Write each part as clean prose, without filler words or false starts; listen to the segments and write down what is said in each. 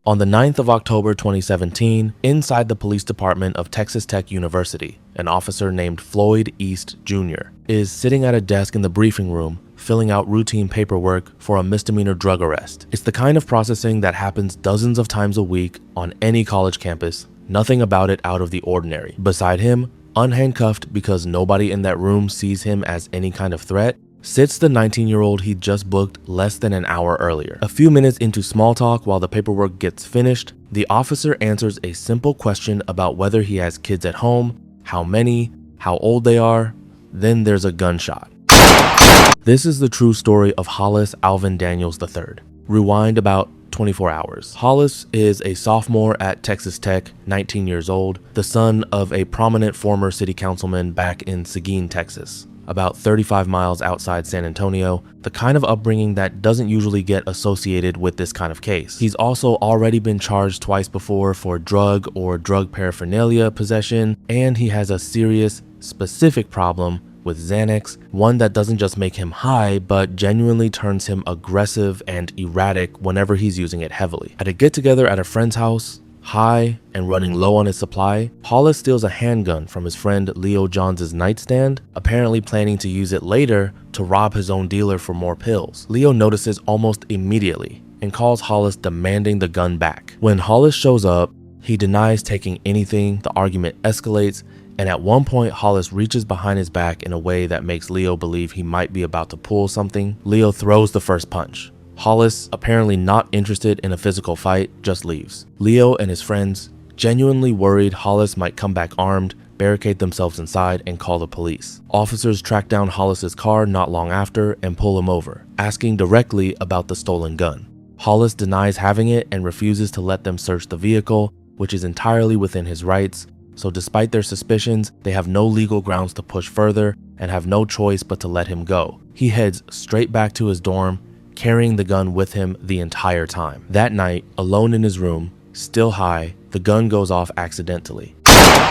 On the 9th of October 2017, inside the police department of Texas Tech University, an officer named Floyd East Jr. is sitting at a desk in the briefing room filling out routine paperwork for a misdemeanor drug arrest. It's the kind of processing that happens dozens of times a week on any college campus, nothing about it out of the ordinary. Beside him, unhandcuffed because nobody in that room sees him as any kind of threat, sits the 19-year-old he just booked less than an hour earlier. A few minutes into small talk while the paperwork gets finished, the officer answers a simple question about whether he has kids at home, how many, how old they are. Then there's a gunshot. This is the true story of Hollis Alvin Daniels III. Rewind about 24 hours. Hollis is a sophomore at Texas Tech, 19 years old, the son of a prominent former city councilman back in Seguin, Texas, about 35 miles outside San Antonio, the kind of upbringing that doesn't usually get associated with this kind of case. He's also already been charged twice before for drug or drug paraphernalia possession, and he has a serious, specific problem with Xanax, one that doesn't just make him high, but genuinely turns him aggressive and erratic whenever he's using it heavily. At a get-together at a friend's house, high and running low on his supply, Hollis steals a handgun from his friend Leo Johns' nightstand, apparently planning to use it later to rob his own dealer for more pills. Leo notices almost immediately and calls Hollis demanding the gun back. When Hollis shows up, he denies taking anything, the argument escalates, and at one point Hollis reaches behind his back in a way that makes Leo believe he might be about to pull something. Leo throws the first punch. Hollis, apparently not interested in a physical fight, just leaves. Leo and his friends, genuinely worried Hollis might come back armed, barricade themselves inside and call the police. Officers track down Hollis's car not long after and pull him over, asking directly about the stolen gun. Hollis denies having it and refuses to let them search the vehicle, which is entirely within his rights. So despite their suspicions, they have no legal grounds to push further and have no choice but to let him go. He heads straight back to his dorm, carrying the gun with him the entire time. That night, alone in his room, still high, the gun goes off accidentally,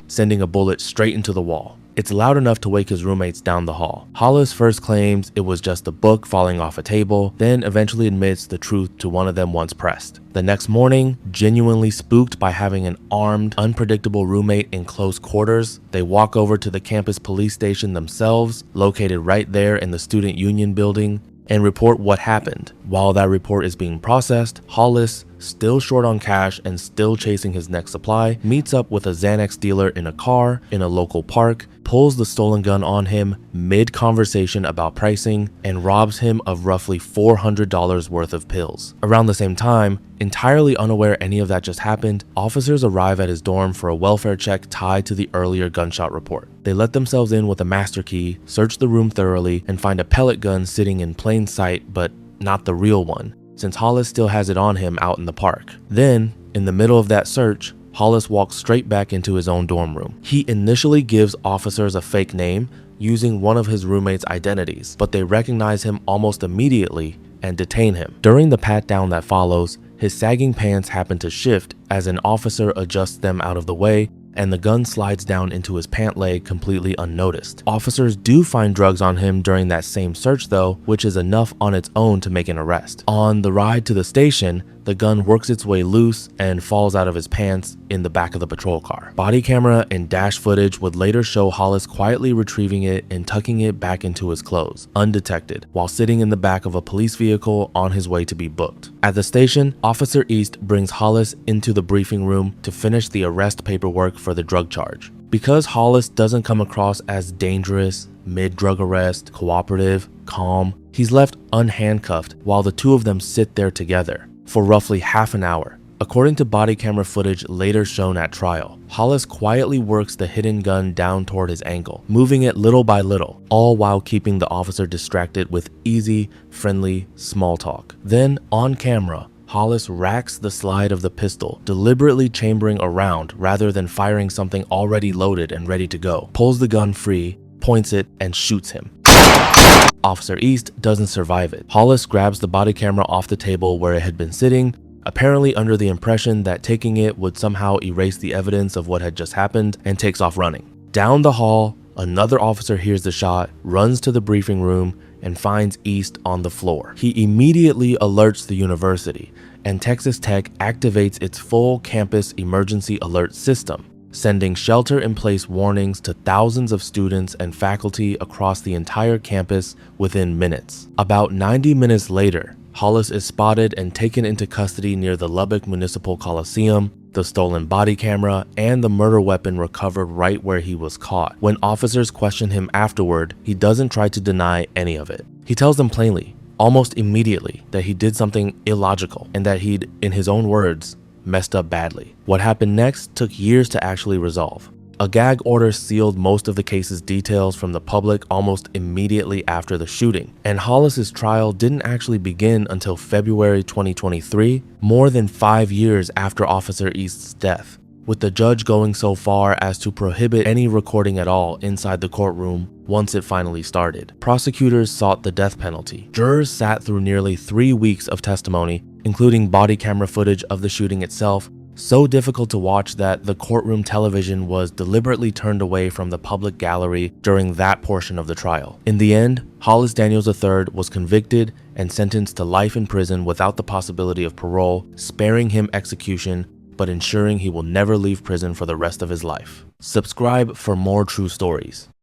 sending a bullet straight into the wall. It's loud enough to wake his roommates down the hall. Hollis first claims it was just a book falling off a table, then eventually admits the truth to one of them once pressed. The next morning, genuinely spooked by having an armed, unpredictable roommate in close quarters, they walk over to the campus police station themselves, located right there in the Student Union building, and report what happened. While that report is being processed, Hollis, still short on cash and still chasing his next supply, meets up with a Xanax dealer in a car in a local park, pulls the stolen gun on him mid-conversation about pricing, and robs him of roughly $400 worth of pills. Around the same time, entirely unaware any of that just happened, officers arrive at his dorm for a welfare check tied to the earlier gunshot report. They let themselves in with a master key, search the room thoroughly, and find a pellet gun sitting in plain sight, but not the real one, since Hollis still has it on him out in the park. Then, in the middle of that search, Hollis walks straight back into his own dorm room. He initially gives officers a fake name using one of his roommate's identities, but they recognize him almost immediately and detain him. During the pat-down that follows, his sagging pants happen to shift as an officer adjusts them out of the way, and the gun slides down into his pant leg completely unnoticed. Officers do find drugs on him during that same search though, which is enough on its own to make an arrest. On the ride to the station, the gun works its way loose and falls out of his pants in the back of the patrol car. Body camera and dash footage would later show Hollis quietly retrieving it and tucking it back into his clothes, undetected, while sitting in the back of a police vehicle on his way to be booked. At the station, Officer East brings Hollis into the briefing room to finish the arrest paperwork for the drug charge. Because Hollis doesn't come across as dangerous, mid-drug arrest, cooperative, calm, he's left unhandcuffed while the two of them sit there together for roughly half an hour. According to body camera footage later shown at trial, Hollis quietly works the hidden gun down toward his ankle, moving it little by little, all while keeping the officer distracted with easy, friendly, small talk. Then, on camera, Hollis racks the slide of the pistol, deliberately chambering around rather than firing something already loaded and ready to go, pulls the gun free, points it, and shoots him. Officer East doesn't survive it. Hollis grabs the body camera off the table where it had been sitting, apparently under the impression that taking it would somehow erase the evidence of what had just happened, and takes off running. Down the hall, another officer hears the shot, runs to the briefing room, and finds East on the floor. He immediately alerts the university, and Texas Tech activates its full campus emergency alert system, sending shelter-in-place warnings to thousands of students and faculty across the entire campus within minutes. About 90 minutes later, Hollis is spotted and taken into custody near the Lubbock Municipal Coliseum, the stolen body camera, and the murder weapon recovered right where he was caught. When officers question him afterward, he doesn't try to deny any of it. He tells them plainly, almost immediately, that he did something illogical and that he'd, in his own words, messed up badly. What happened next took years to actually resolve. A gag order sealed most of the case's details from the public almost immediately after the shooting, and Hollis's trial didn't actually begin until February 2023, more than 5 years after Officer East's death, with the judge going so far as to prohibit any recording at all inside the courtroom once it finally started. Prosecutors sought the death penalty. Jurors sat through nearly 3 weeks of testimony, including body camera footage of the shooting itself, so difficult to watch that the courtroom television was deliberately turned away from the public gallery during that portion of the trial. In the end, Hollis Daniels III was convicted and sentenced to life in prison without the possibility of parole, sparing him execution, but ensuring he will never leave prison for the rest of his life. Subscribe for more true stories.